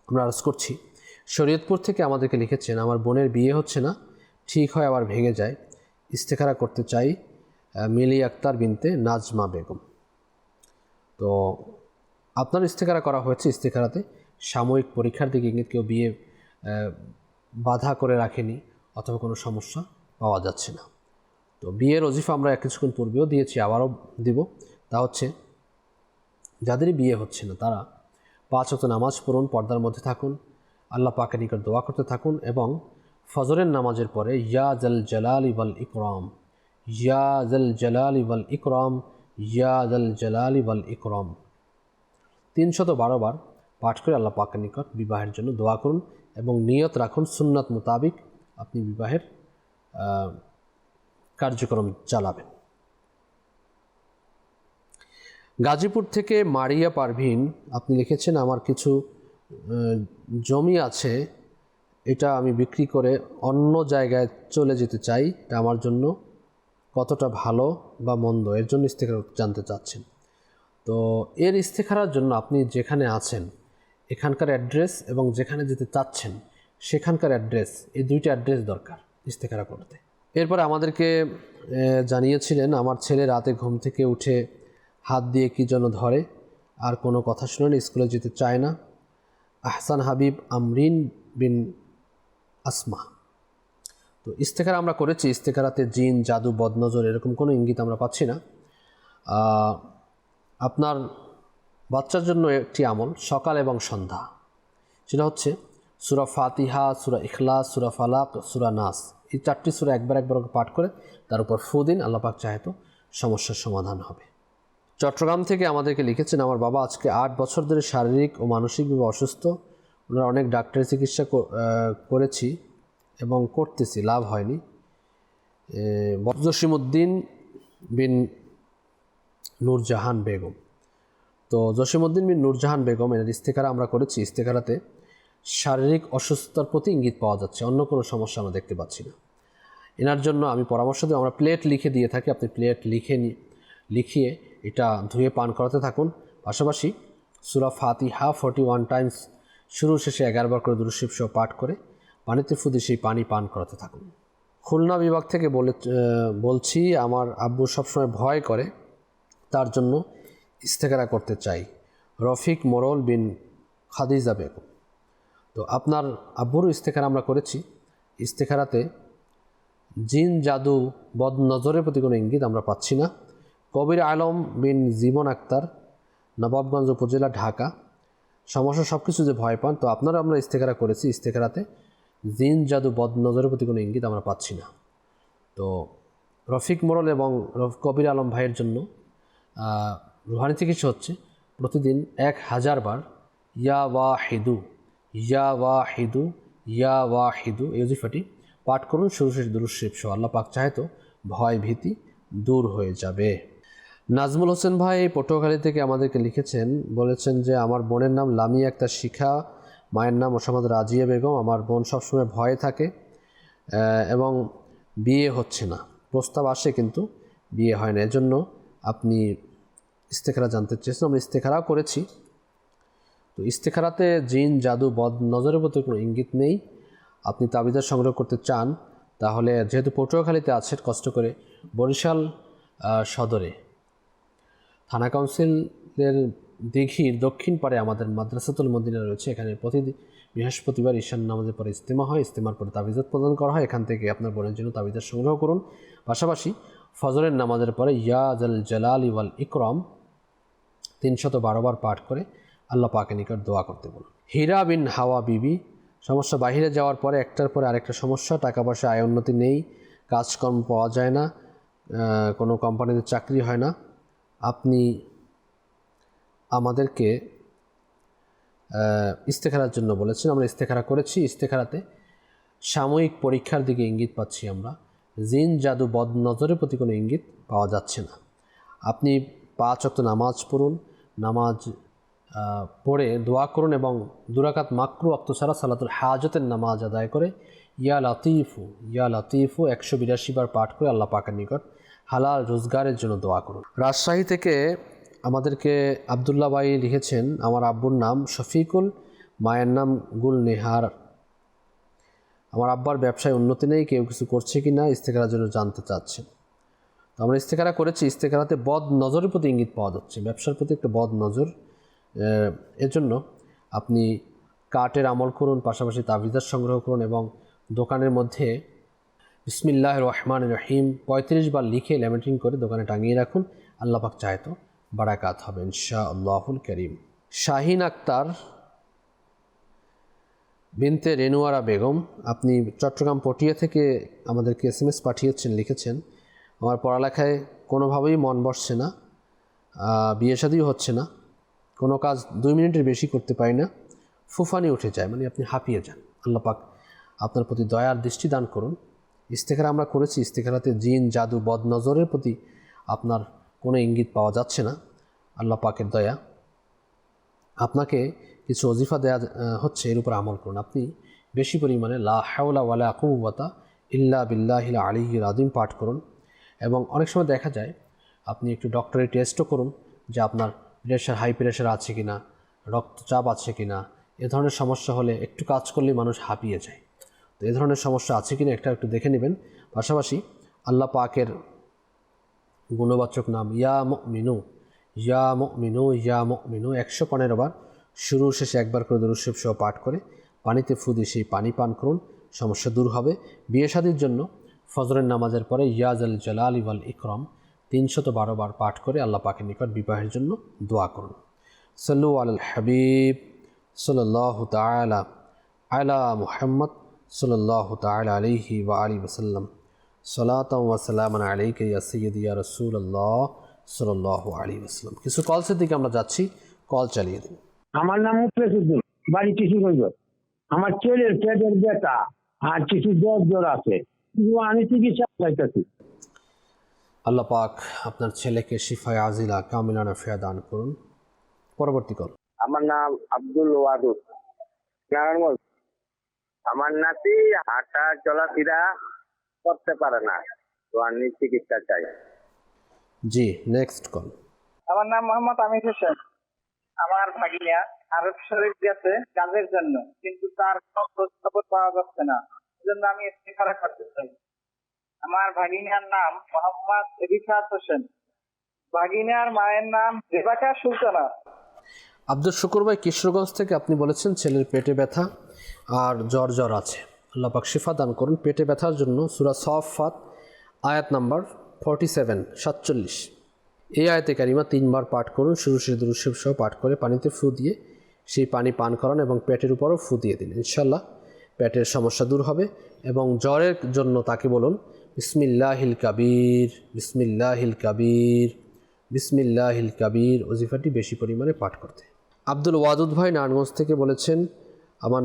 আমরা আরজ করছি। শরীয়তপুর থেকে আমাদেরকে লিখেছেন আমার বোনের বিয়ে হচ্ছে না, ঠিক হয় আবার ভেঙে যায়, ইস্তেখারা করতে চাই, মিলি আক্তার বিনতে নাজমা বেগম। তো আপনার ইস্তেখারা করা হয়েছে। ইস্তেখারাতে সাময়িক পরীক্ষার দিকে ইঙ্গিত, কেউ বিয়ে বাধা করে রাখেনি অথবা কোনো সমস্যা পাওয়া যাচ্ছে না। তো বিয়ের ওজিফা আমরা কিছুক্ষণ পূর্বেও দিয়েছি, আবারও দিব। তা হচ্ছে যাদেরই বিয়ে হচ্ছে না তারা 5 ওয়াক্ত নামাজ পড়ুন, পর্দার মধ্যে থাকুন, আল্লাহ পাকের নিকট দোয়া করতে থাকুন এবং ফজরের নামাজের পরে ইয়া জাল জালালি ওয়াল ইকরাম, ইয়া জাল জালালি ওয়াল ইকরাম, ইয়া জাল জালালি ওয়াল ইকরাম 312 বার পাঠ করে আল্লাহ পাকের নিকট বিবাহের জন্য দোয়া করুন এবং নিয়ত রাখুন সুন্নাত মোতাবিক আপনি বিবাহের কার্যক্রম চালাবেন। গাজীপুর থেকে মারিয়া পারভিন আপনি লিখেছেন, আমার কিছু জমি আছে, এটা আমি বিক্রি করে অন্য জায়গায় চলে যেতে চাই, এটা আমার জন্য কতটা ভালো বা মন্দ, এর জন্য ইস্তেখারা জানতে চাচ্ছেন। তো এর ইস্তেখারার জন্য আপনি যেখানে আছেন এখানকার অ্যাড্রেস এবং যেখানে যেতে চাচ্ছেন সেখানকার অ্যাড্রেস, এই দুইটা অ্যাড্রেস দরকার ইস্তেখারা করতে। এরপরে আমাদেরকে জানিয়েছিলেন, আমার ছেলে রাতে ঘুম থেকে উঠে হাত দিয়ে কী যেন ধরে, আর কোনো কথা শুনে স্কুলে যেতে চায় না। আহসান হাবিব আমরিন বিন আসমা। তো ইস্তেখারা আমরা করেছি, ইস্তেখারাতে জিন, জাদু, বদনজর এরকম কোনো ইঙ্গিত আমরা পাচ্ছি না। আপনার বাচ্চার জন্য একটি আমল সকাল এবং সন্ধ্যা, সেটা হচ্ছে সূরা ফাতিহা, সূরা ইখলাস, সূরা ফালাক, সূরা নাস, এই 4টি সূরা একবার পাঠ করে তার উপর ফু দিন, আল্লাহ পাক চাহে তো সমস্যার সমাধান হবে। চট্টগ্রাম থেকে আমাদেরকে লিখেছেন, আমার বাবা আজকে 8 বছর ধরে শারীরিক ও মানসিকভাবে অসুস্থ। ওনারা অনেক ডাক্তারি চিকিৎসা করেছি এবং করতেছি, লাভ হয়নি। জসিমউদ্দিন বিন নূরজাহান বেগম। তো জসিমউদ্দিন বিন নূরজাহান বেগম এর ইস্তেখারা আমরা করেছি। ইস্তেখারাতে শারীরিক অসুস্থতার প্রতি ইঙ্গিত পাওয়া যাচ্ছে, অন্য কোনো সমস্যা আমরা দেখতে পাচ্ছি না। এনার জন্য আমি পরামর্শ দিই, আমরা প্লেট লিখে দিয়ে থাকি, আপনি প্লেট লিখিয়ে এটা ধুয়ে পান করাতে থাকুন। পাশাপাশি সূরা ফাতিহা 41 টাইমস শুরু শেষে 11 বার করে দুরূদ শরীফ সহ পাঠ করে পানিতে ফু দিয়ে সেই পানি পান করাতে থাকুন। খুলনা বিভাগ থেকে বলছি, আমার আব্বু সবসময় ভয় করে, তার জন্য ইস্তেখারা করতে চাই। রফিক মোরল বিন খাদিজা বেগম। তো আপনার আব্বুরও ইস্তেখারা আমরা করেছি। ইস্তেখারাতে জিন, জাদু, বদ নজরের প্রতি কোনো ইঙ্গিত আমরা পাচ্ছি না। কবির আলম বিন জীবন আক্তার, নবাবগঞ্জ উপজেলা, ঢাকা। সমস্যা সব কিছু যে ভয় পান, তো আপনারা আমরা ইস্তেখারা করেছি। ইস্তেখারাতে জিন, জাদু, বদ নজরের প্রতি কোনো ইঙ্গিত আমরা পাচ্ছি না। তো রফিক মোরল এবং কবির আলম ভাইয়ের জন্য রুহানি চিকিৎসা হচ্ছে প্রতিদিন 1000 বার ইয়া ওয়াহিদু, ইয়া ওয়াহিদু, ইয়া ওয়াহিদু এই ওজিফাটি পাঠ করুন শুরু শেষ দুরূদ শরীফ সহ, আল্লাহ পাক চাহে তো ভয় ভীতি দূর হয়ে যাবে। নাজমুল হোসেন ভাই পটুয়াখালী থেকে আমাদেরকে লিখেছেন, বলেছেন যে আমার বোনের নাম লামিয়া আক্তার শিখা, মায়ের নাম মোসাম্মদ রাজিয়া বেগম। আমার বোন সবসময় ভয়ে থাকে এবং বিয়ে হচ্ছে না, প্রস্তাব আসে কিন্তু বিয়ে হয় না। এজন্য আপনি ইস্তেখারা জানতে চেয়েছেন, আমরা ইস্তেখারাও করেছি। তো ইস্তেখারাতে জিন, জাদু, বদ নজরের প্রতি কোনো ইঙ্গিত নেই। আপনি তাবিজা সংগ্রহ করতে চান তাহলে, যেহেতু পটুয়াখালীতে আছেন, কষ্ট করে বরিশাল সদরে থানা কাউন্সিলের দিঘির দক্ষিণ পারে আমাদের মাদ্রাসাতুল মদিনা রয়েছে। এখানে প্রতিদিন বৃহস্পতিবার ঈশান নামাজের পরে ইস্তেমা হয়, ইস্তেমার পরে তাবিজাত প্রদান করা হয়। এখান থেকে আপনার বোনের জন্য তাবিজাত সংগ্রহ করুন। পাশাপাশি ফজরের নামাজের পরে ইয়া জাল জালালি ওয়াল ইকরাম 312 বার পাঠ করে আল্লাহ পাকের নিকট দোয়া করতে বলুন। হীরা বিন হাওয়া বিবি, সমস্যা বাইরে যাওয়ার পরে একটার পরে আরেকটা সমস্যা, টাকা পয়সা আয় উন্নতি নেই, কাজকর্ম পাওয়া যায় না, কোনো কোম্পানিতে চাকরি হয় না। আপনি আমাদেরকে ইস্তেখারার জন্য বলেছেন, আমরা ইস্তেখারা করেছি। ইস্তেখারাতে সাময়িক পরীক্ষার দিকে ইঙ্গিত পাচ্ছি আমরা, জিন, জাদু, বদ নজরের প্রতি কোনো ইঙ্গিত পাওয়া যাচ্ছে না। আপনি 5 ওয়াক্ত নামাজ পড়ুন, নামাজ পড়ে দোয়া করুন এবং 2 রাকাত মাকরু ওয়াক্ত ছাড়া সালাতুল হাজতের নামাজ আদায় করে ইয়া লাতিফু, ইয়া লাতিফু 182 বার পাঠ করে আল্লাহ পাকের নিকট হালাল রোজগারের জন্য দোয়া করুন। রাজশাহী থেকে আমাদেরকে আবদুল্লাহ ভাই লিখেছেন, আমার আব্বুর নাম শফিকুল, মায়ের নাম গুল নেহার। আমার আব্বার ব্যবসায় উন্নতি নেই, কেউ কিছু করছে কি না ইস্তেখারার জন্য জানতে চাচ্ছেন। তো আমরা ইস্তেখারা করেছি। ইস্তেখারাতে বদ নজরের প্রতি ইঙ্গিত পাওয়া যাচ্ছে, ব্যবসার প্রতি একটা বদ নজর। এর জন্য আপনি কার্টের আমল করুন, পাশাপাশি তাবিজাত সংগ্রহ করুন এবং দোকানের মধ্যে বিসমিল্লাহির রহমানির রহিম 35 বার লিখে ল্যামিনেটিং করে দোকানে টাঙিয়ে রাখুন। আল্লাহ পাক চায় তো বারাকাত হবে ইনশাআল্লাহুল করিম। শাহিন আক্তার বিনতে রেনুয়ারা বেগম, আপনি চট্টগ্রাম পটিয়া থেকে আমাদেরকে SMS পাঠিয়েছেন, লিখেছেন আমার পড়ালেখায় কোনোভাবেই মন বসছে না, বিয়ে শাদিও হচ্ছে না, কোনো কাজ 2 মিনিটের বেশি করতে পারি না, ফুফানি উঠে যায়, মানে আপনি হাঁপিয়ে যান। আল্লাহ পাক আপনার প্রতি দয়ার দৃষ্টি দান করুন। ইস্তেখারা আমরা করেছি, ইস্তেখারাতে জিন জাদু বদনজরের প্রতি আপনার কোনো ইঙ্গিত পাওয়া যাচ্ছে না। আল্লাহ পাকের দয়া, আপনাকে কিছু ওজিফা দেয়া হচ্ছে, এর উপর আমল করুন। আপনি বেশি পরিমাণে লা হাওলা ওয়ালা কুওয়াতা ইল্লা বিল্লাহিল আলিয়্যিল আযীম পাঠ করুন। এবং অনেক সময় দেখা যায় আপনি একটু ডক্টরি টেস্টও করুন যে আপনার প্রেশার, হাই প্রেশার আছে কি না, রক্তচাপ আছে কি না। এ ধরনের সমস্যা হলে একটু কাজ করলেই মানুষ হাঁপিয়ে যায়। তো এ ধরনের সমস্যা আছে কি না একটু দেখে নেবেন। পাশাপাশি আল্লাহ পাকের গুণবাচক নাম ইয়া মুমিনু, ইয়া মুমিনু, ইয়া মুমিনু 115 বার শুরু শেষে একবার করে দুরূদ শরীফ সহ পাঠ করে পানিতে ফু দিয়ে সেই পানি পান করুন, সমস্যা দূর হবে। বিয়ে শাদীর জন্য ফজরের নামাজের পরে ইয়া জাল জালালি ওয়াল ইকরাম 312 বার পাঠ করে আল্লাহ পাকের নিকট বিবাহের জন্য দোয়া করুন। সাল্লু আলাল হাবিব সাল্লাল্লাহু তাআলা আলা মুহাম্মদ সাল্লাল্লাহু তাআলা আলাইহি ওয়া আলিহি ওয়াসাল্লাম। সালাতাও ওয়া সালামান আলাইকা ইয়া সাইয়্যিদি ইয়া রাসূলুল্লাহ সাল্লাল্লাহু আলাইহি ওয়াসাল্লাম। কিছু কলসের দিকে আমরা যাচ্ছি, কল চালিয়ে দিন। আমার নাম মুফলেসুদ্দিন, বাড়ি কিশোরগঞ্জ। আমার ছেলের পেটের ব্যথা আর কিছু জ্বর আছে, কিন্তু আমি চিকিৎসা চাইতেছি। আল্লাহ পাক আপনার ছেলেকে শিফায়ে আজিলা কামিলা নাফিয়া দান করুন। পরবর্তী কল। আমার নাম আব্দুল ওয়াদুদ, নারায়ণগঞ্জ। আমার নাতি হাঁটা চলাফেরা করতে পারে না, তো আমি চিকিৎসা চাই। জি, নেক্সট কল। আমার নাম মোহাম্মদ আমির হোসেন। আমার ভাগিনা আরব শরীফ গেছে কাজের জন্য, কিন্তু তার কোনো খোঁজ খবর পাওয়া যাচ্ছে না, এজন্য আমি ইস্তেখারা করতে চাই। আমার ভাগিনার নাম মোহাম্মদ রিফাত হোসেন, ভাগিনার মায়ের নাম রেবাকা সুলতানা। আব্দুল শুকুর ভাই কিশোরগঞ্জ থেকে আপনি বলেছেন ছেলের পেটে ব্যথা আর জ্বর আছে, আল্লাহ পাক শিফা দান করুন। পেটে ব্যথার জন্য সূরা সাফফাত আয়াত নাম্বার 47 এই আয়াতে কারিমা 3 বার পাঠ করুন, শুরু শেষে দুরূদ শরীফ সহ পাঠ করে পানিতে ফু দিয়ে সেই পানি পান করান এবং পেটের উপরও ফু দিয়ে দিন। ইনশাআল্লাহ পেটের সমস্যা দূর হবে। এবং জ্বরের জন্য তাকে বলুন বিসমিল্লাহিল কাবীর, বিসমিল্লাহিল কাবীর, বিসমিল্লাহিল কাবীর ওজিফাটি বেশি পরিমাণে পাঠ করতে। আব্দুল ওয়াদুদ ভাই নারায়ণগঞ্জ থেকে বলেছেন আমার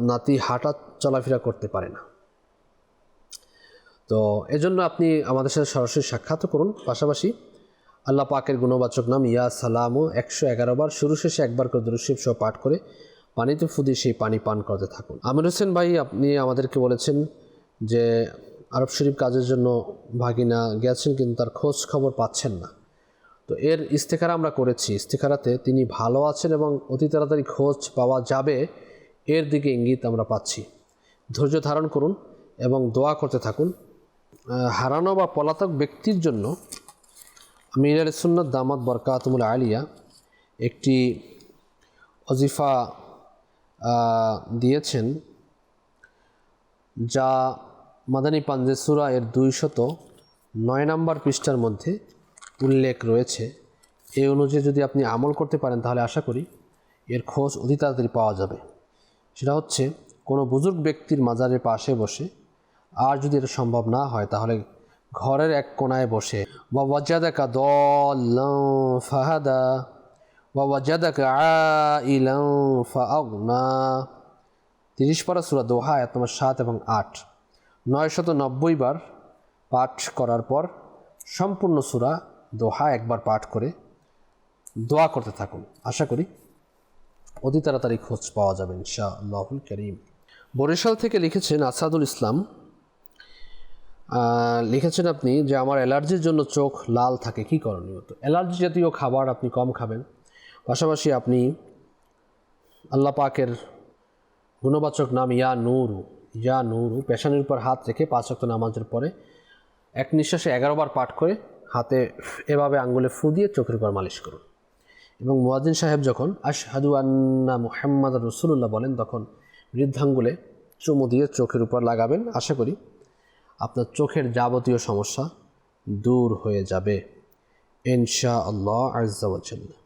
নাতি হাঁটা চলাফেরা করতে পারে না, তো এজন্য আপনি আমাদের সাথে সরাসরি সাক্ষাৎ করুন। পাশাপাশি আল্লাহ পাকের গুণবাচক নাম ইয়া সালামু 111 বার শুরু শেষে একবার করে দুরূদ শরীফ সহ পাঠ করে পানিতে ফু দিয়ে সেই পানি পান করতে থাকুন। আমির হোসেন ভাই আপনি আমাদেরকে বলেছেন যে আরব শরীফ কাজের জন্য ভাগিনা গেছেন, কিন্তু তার খোঁজ খবর পাচ্ছেন না। তো এর ইস্তেখারা আমরা করেছি, ইস্তেখারাতে তিনি ভালো আছেন এবং অতি তাড়াতাড়ি খোঁজ পাওয়া যাবে এর দিকে ইঙ্গিত আমরা পাচ্ছি। ধৈর্য ধারণ করুন এবং দোয়া করতে থাকুন। হারানো বা পলাতক ব্যক্তির জন্য আমির আহলে সুন্নাত দামাত বরকাতুল আলিয়া একটি ওজিফা দিয়েছেন, যা মাদানী পাঞ্জে সূরা এর 209 নম্বর পৃষ্ঠার মধ্যে উল্লেখ রয়েছে। এই অনুযায়ী যদি আপনি আমল করতে পারেন তাহলে আশা করি এর খোঁজ অতি তাড়াতাড়ি পাওয়া যাবে। সেটা হচ্ছে কোনো বুজুর্গ ব্যক্তির মাজারের পাশে বসে, আর যদি এটা সম্ভব না হয় তাহলে ঘরের এক কোনায় বসে ওয়াজাদাকা দাল্লান ফাহাদা ওয়াজাদাকা আইলান ফাআগনা 30 পারা সূরা দোহা আয়াত নম্বর 7 এবং 8 990 বার পাঠ করার পর সম্পূর্ণ সূরা দোহা একবার পাঠ করে দোয়া করতে থাকুন। আশা করি অতি তাড়াতাড়ি খোঁজ পাওয়া যাবে ইনশাআল্লাহুল কারীম। বরিশাল থেকে লিখেছেন আসাদুল ইসলাম, লিখেছেন আপনি যে আমার অ্যালার্জির জন্য চোখ লাল থাকে, কী করণীয়? তো অ্যালার্জি জাতীয় খাবার আপনি কম খাবেন। পাশাপাশি আপনি আল্লাহ পাকের গুণবাচক নাম ইয়া নূরু পেশানির উপর হাত রেখে 5 ওয়াক্ত নামাজের পরে এক নিঃশ্বাসে 11 বার পাঠ করে হাতে এভাবে আঙ্গুলে ফু দিয়ে চোখের উপর মালিশ করুন। এবং মুয়াজ্জিন সাহেব যখন আশহাদু আন্না মুহাম্মাদ রাসূলুল্লাহ বলেন তখন বৃদ্ধাঙ্গুলে চুমু দিয়ে চোখের উপর লাগাবেন। আশা করি আপনার চোখের যাবতীয় সমস্যা দূর হয়ে যাবে ইনশাআল্লাহ আযজা ওয়া জাল্লা।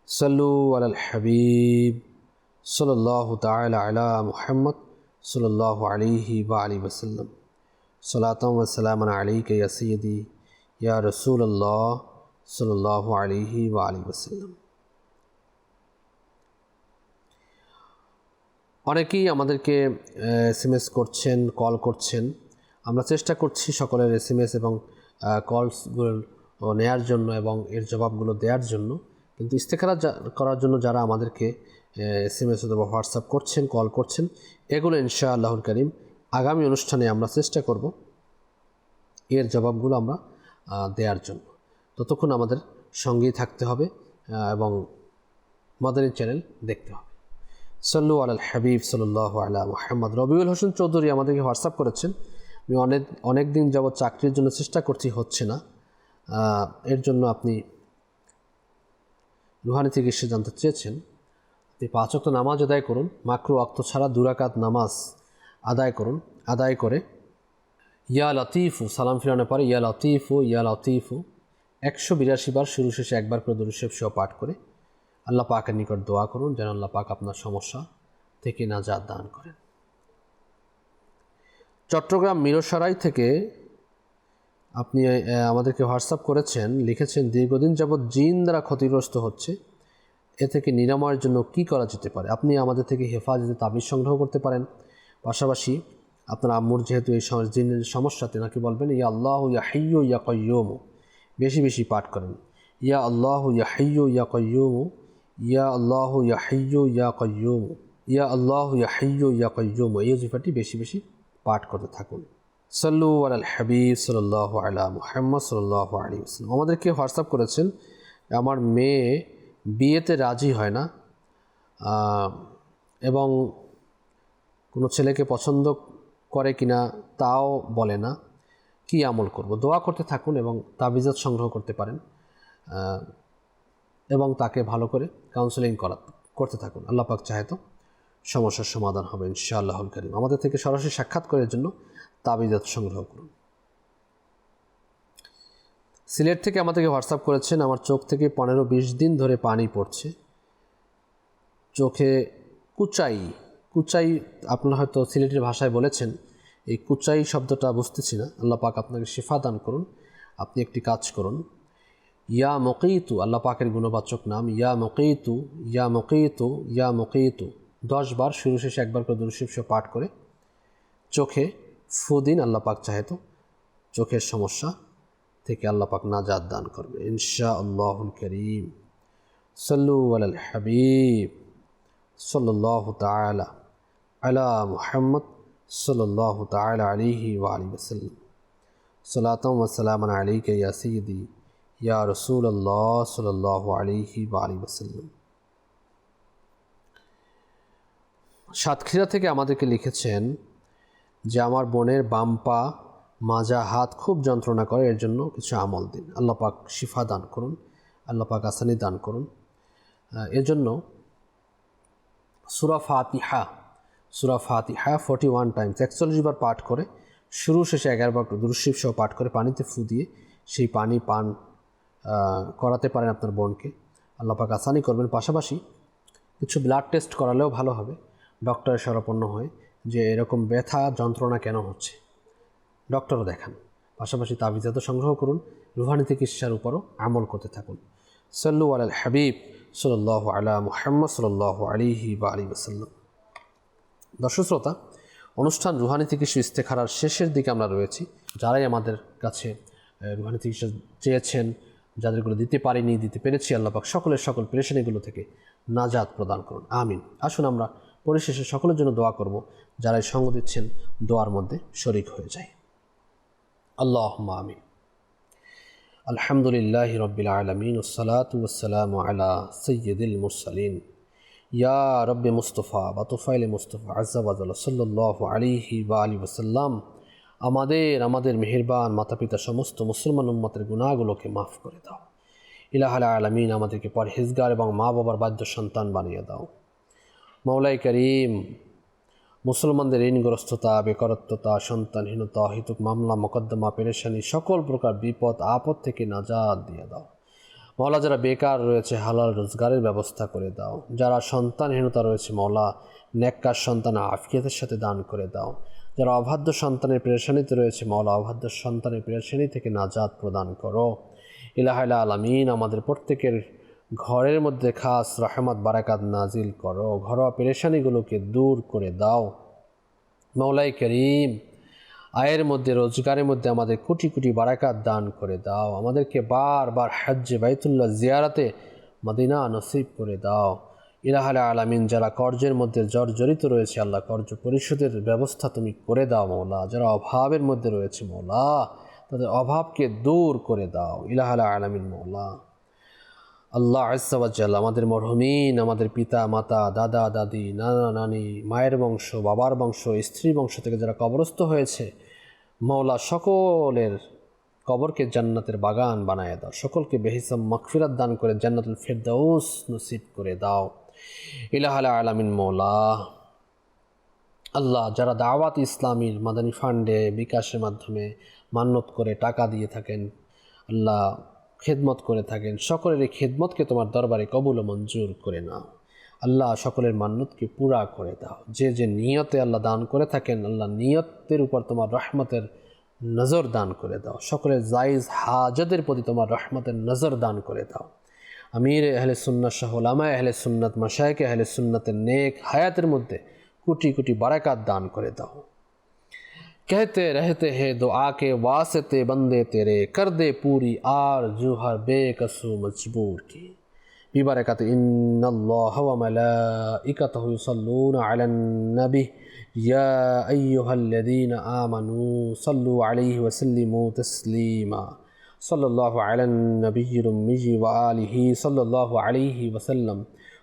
সাল্লু আলাল হাবিব সাল্লাল্লাহু তাআলা আলা মুহাম্মদ সাল্লাল্লাহু আলাইহি ওয়া আলিহি ওয়াসাল্লাম। সালাতাম ওয়া সালামান আলাইকা ইয়া সাইয়্যিদি ইয়া রাসূলুল্লাহ সাল্লাল্লাহু আলাইহি ওয়া আলিহি ওয়াসাল্লাম। অনেকেই আমাদেরকে এসএমএস করছেন, কল করছেন। আমরা চেষ্টা করছি সকলের এসএমএস এবং কলসগুলো নেয়ার জন্য এবং এর জবাবগুলো দেওয়ার জন্য, কিন্তু ইস্তেখারা করার জন্য যারা আমাদেরকে এসএমএস অথবা হোয়াটসঅ্যাপ করছেন, কল করছেন, এগুলো ইনশাআল্লাহুল কারীম আগামী অনুষ্ঠানে আমরা চেষ্টা করব এর জবাবগুলো আমরা দেওয়ার জন্য। ততক্ষণ আমাদের সঙ্গেই থাকতে হবে এবং মাদানী চ্যানেল দেখতে হবে। সাল্লু আলাল হাবিব সাল্লাল্লাহু আলা মুহাম্মদ। রবিউল হোসেন চৌধুরী আমাদেরকে হোয়াটসঅ্যাপ করেছেন, আমি অনেক দিন যাবৎ চাকরির জন্য চেষ্টা করছি, হচ্ছে না। এর জন্য আপনি রুহানি চিকিৎসা জানতে চেয়েছেন। আপনি 5 ওয়াক্ত নামাজ আদায় করুন, মাকরু ওয়াক্ত ছাড়া 2 রাকাত নামাজ আদায় করুন। আদায় করে ইয়া লতিফু সালাম ফিরানোর পরে ইয়া লতিফু ইয়া লতিফু 182 বার শুরু শেষে একবার করে দুরূদ শরীফ সহ পাঠ করে আল্লাহ পাকের নিকট দোয়া করুন যেন আল্লাহ পাক আপনার সমস্যা থেকে নাজাত দান করেন। চট্টগ্রাম মিরসরাই থেকে আপনি আমাদেরকে হোয়াটসঅ্যাপ করেছেন, লিখেছেন দীর্ঘদিন যাবৎ জিন দ্বারা ক্ষতিগ্রস্ত হচ্ছে, এ থেকে নিরাময়ের জন্য কি করা যেতে পারে? আপনি আমাদের থেকে হেফাজতে তাবিজ সংগ্রহ করতে পারেন। পাশাপাশি আপনার আম্মুর যেহেতু এই জিনের সমস্যাতে, নাকি বলবেন ইয়া আল্লাহু ইয়া হাইয়্যু ইয়া কাইয়্যুম, বেশি বেশি পাঠ করেন ইয়া আল্লাহু ইয়া হাইয়্যু ইয়া কাইয়্যুম, ইয়া আল্লাহু ইয়া হাইয়্যু ইয়া কাইয়্যুম, ইয়া আল্লাহু ইয়া হাইয়্যু ইয়া কাইয়্যুম, এই ওজিফাটি বেশি বেশি পাঠ করতে থাকুন। সাল্লু আলাল হাবিব সাল্লাল্লাহু আলা মুহাম্মদ সাল্লাল্লাহু আলাইহি ওয়াসাল্লাম। আমাদেরকে হোয়াটসঅ্যাপ করেছেন, আমার মেয়ে বিয়েতে রাজি হয় না এবং কোনো ছেলেকে পছন্দ করে কিনা তাও বলে না, কি আমল করব? দোয়া করতে থাকুন এবং তাবিজাত সংগ্রহ করতে পারেন এবং তাকে ভালো করে কাউন্সেলিং করতে থাকুন। আল্লাহ পাক চাহে তো সমস্যার সমাধান হবে ইনশাআল্লাহুল কারীম। আমাদের থেকে সরাসরি সাক্ষাৎ করার জন্য তাবিজাত সংগ্রহ করুন। সিলেট থেকে আমাদেরকে হোয়াটসঅ্যাপ করেছেন, আমার চোখ থেকে 15-20 দিন ধরে পানি পড়ছে, চোখে কুচাই আপনারা হয়তো সিলেটের ভাষায় বলেছেন, এই কুচাই শব্দটা বুঝতেছি না। আল্লাহ পাক আপনাকে শিফা দান করুন। আপনি একটি কাজ করুন, ইয়া মুকীতু, আল্লাহ পাকের গুণবাচক নাম ইয়া মুকীতু ইয়া মুকীতু ইয়া মুকীতু 10 বার শুরু শেষে একবার করে দুরূদ শরীফ পাঠ করে চোখে ফু দিন। আল্লাহ পাক চাহে তো চোখের সমস্যা থেকে আল্লাহ পাক নাজাত দান করবে ইনশাআল্লাহুল কারীম। সাল্লু আলাল হাবিব সাল্লাল্লাহু তাআলা আলা মুহাম্মদ সাল্লাল্লাহু তাআলা আলাইহি ওয়া আলিহি ওয়াসাল্লাম। সালাতাম ওয়া সালামান আলাইকা ইয়া সাইয়্যিদি ইয়া রাসূলুল্লাহ সাল্লাল্লাহু আলাইহি ওয়া আলিহি ওয়াসাল্লাম। সাতক্ষীরা থেকে আমাদেরকে লিখেছেন যে আমার বোনের বাম পা, মাজা, হাত খুব যন্ত্রণা করে, এর জন্য কিছু আমল দিন। আল্লাহ পাক শিফা দান করুন, আল্লাহ পাক আসানি দান করুন। এর জন্য সূরা ফাতিহা 41 টাইমস 41 বার পাঠ করে শুরু শেষে 11 বার দুরূদ শরীফ সহ পাঠ করে পানিতে ফু দিয়ে সেই পানি পান করাতে পারেন আপনার বোনকে। আল্লাহ পাক আসানি করবেন। পাশাপাশি কিছু ব্লাড টেস্ট করালেও ভালো হবে, ডক্টরের শরণাপন্ন হয়ে যে এরকম ব্যথা যন্ত্রণা কেন হচ্ছে, ডক্টরও দেখান। পাশাপাশি তাবিজাত সংগ্রহ করুন, রুহানি চিকিৎসার উপরও আমল করতে থাকুন। সাল্লু আলাল হাবিব সাল্লাল্লাহু আলা মুহাম্মদ সাল্লাল্লাহু আলাইহি ওয়া আলিহি ওয়াসাল্লাম। দর্শক শ্রোতা, অনুষ্ঠান রুহানি চিকিৎসা ইস্তেখারার শেষের দিকে আমরা রয়েছি। যারাই আমাদের কাছে রুহানি চিকিৎসা চেয়েছেন, যাদেরগুলো দিতে পারিনি, দিতে পেরেছি, আল্লাহ পাক সকল পেরেশানিগুলো থেকে নাজাত প্রদান করুন, আমিন। আসুন আমরা পরিশেষে সকলের জন্য দোয়া করব, যারাই সঙ্গ দিচ্ছেন দোয়ার মধ্যে শরীক হয়ে যায়। আল্লাহুম্মা আমিন। আলহামদুলিল্লাহি রাব্বিল আলামিন ওয়াসসালাতু ওয়াসসালামু আলা সাইয়্যিদিল মুরসালিন ইয়া রব্বে মুস্তাফা বা তুফাইলে মুস্তাফা আজ্জা ওয়া জাল্লা সাল্লাল্লাহু আলাইহি ওয়া আলিহি ওয়াসাল্লাম। আমাদের মেহেরবান মাতা পিতা সমস্ত মুসলমান উম্মতের গুনাহগুলোকে মাফ করে দাও। ইলাহাল আলামিন আমাদেরকে পরহেজগার এবং মা বাবার বাধ্য সন্তান বানিয়ে দাও। মৌলাই করিম, মুসলমানদের ঋণগ্রস্ততা, বেকারত্বতা, সন্তানহীনতা, হিতুক মামলা মোকদ্দমা, পেরেশানি, সকল প্রকার বিপদ আপদ থেকে নাজাত দিয়ে দাও। মওলা, যারা বেকার রয়েছে হালাল রোজগারের ব্যবস্থা করে দাও। যারা সন্তানহীনতা রয়েছে মওলা, নেককার সন্তান আফিয়াতের সাথে দান করে দাও। যারা অবাধ্য সন্তানের পেরেশানিতে রয়েছে মওলা, অবাধ্য সন্তানের পেরেশানি থেকে নাজাত প্রদান করো। ইলাহাল আলামিন আমাদের প্রত্যেকের ঘরের মধ্যে খাস রহমত বারাকাত নাজিল করো। ঘরোয়া পেরেশানিগুলোকে দূর করে দাও। মওলাই করিম, আয়ের মধ্যে রোজগারের মধ্যে আমাদের কোটি কোটি বারাকাত দান করে দাও। আমাদেরকে বারবার হজ্জে বাইতুল্লাহ জিয়ারাতে মদিনা নসিব করে দাও। ইলাহাল আলামিন, যারা কর্জের মধ্যে জর্জরিত রয়েছে আল্লাহ, কর্জ পরিশোধের ব্যবস্থা তুমি করে দাও মওলা। যারা অভাবের মধ্যে রয়েছে মওলা, তাদের অভাবকে দূর করে দাও ইলাহাল আলামিন মওলা। আল্লাহ আজ্জা ওয়া জাল্লা আমাদের মরহুমিন, আমাদের পিতা মাতা, দাদা দাদি, নানা নানি, মায়ের বংশ, বাবার বংশ, স্ত্রী বংশ থেকে যারা কবরস্থ হয়েছে মওলা, সকলের কবরকে জান্নাতের বাগান বানায় দাও। সকলকে বেহিসাব মাগফিরাত দান করে জান্নাতুল ফিরদাউস নসিব করে দাও ইলাহাল আলামিন মওলা। আল্লাহ, যারা দাওয়াত ইসলামীর মাদানী ফান্ডে বিকাশের মাধ্যমে মান্নত করে টাকা দিয়ে থাকেন আল্লাহ, খেদমত করে থাকেন, সকলের এই খেদমতকে তোমার দরবারে কবুল ও মঞ্জুর করে নাও। আল্লাহ, সকলের মান্নতকে পুরা করে দাও। যে যে নিয়তে আল্লাহ দান করে থাকেন আল্লাহ, নিয়তের উপর তোমার রহমতের নজর দান করে দাও। সকলের জায়েজ হাজতের প্রতি তোমার রহমতের নজর দান করে দাও। আমির আহলে সুন্নাত সহ উলামায়ে আহলে সুন্নাত, মাশায়েখ আহলে সুন্নাতের নেক হায়াতের মধ্যে কোটি কোটি বারাকাত দান করে দাও। कहते रहते हैं दुआ के वास्ते बंदे तेरे, कर दे पूरी आरज़ू हर बेकसू मजबूर की। बिबरकत इन्नल्लाह व मलाइकतहु युसल्लूना अलन नबी या अय्युहल्लज़ीना आमनू सल्लु अलैहि व सल्लिमू तस्लीमा। सल्लल्लाहु अलन नबिय्यिल उम्मी व आलिहि सल्लल्लाहु अलैहि व सल्लम।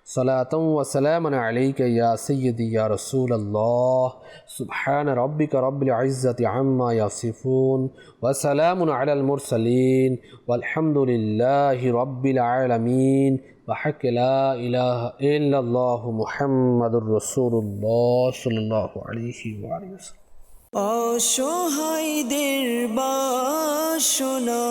सलातम व सलामन अलैका या सय्यदी या रसूल अल्लाह। सुब्हान रब्बिका रब्बिल इज़्ज़ति अम्मा यसिफून व सलामुन अलल मुरसलीन वल्हम्दुलिल्लाहि रब्बिल आलमीन व हक ला इलाहा इल्लल्लाहु मुहम्मदुर रसूलुल्लाह सल्लल्लाहु अलैहि व वसल्लम। অসহায়দের বাসনা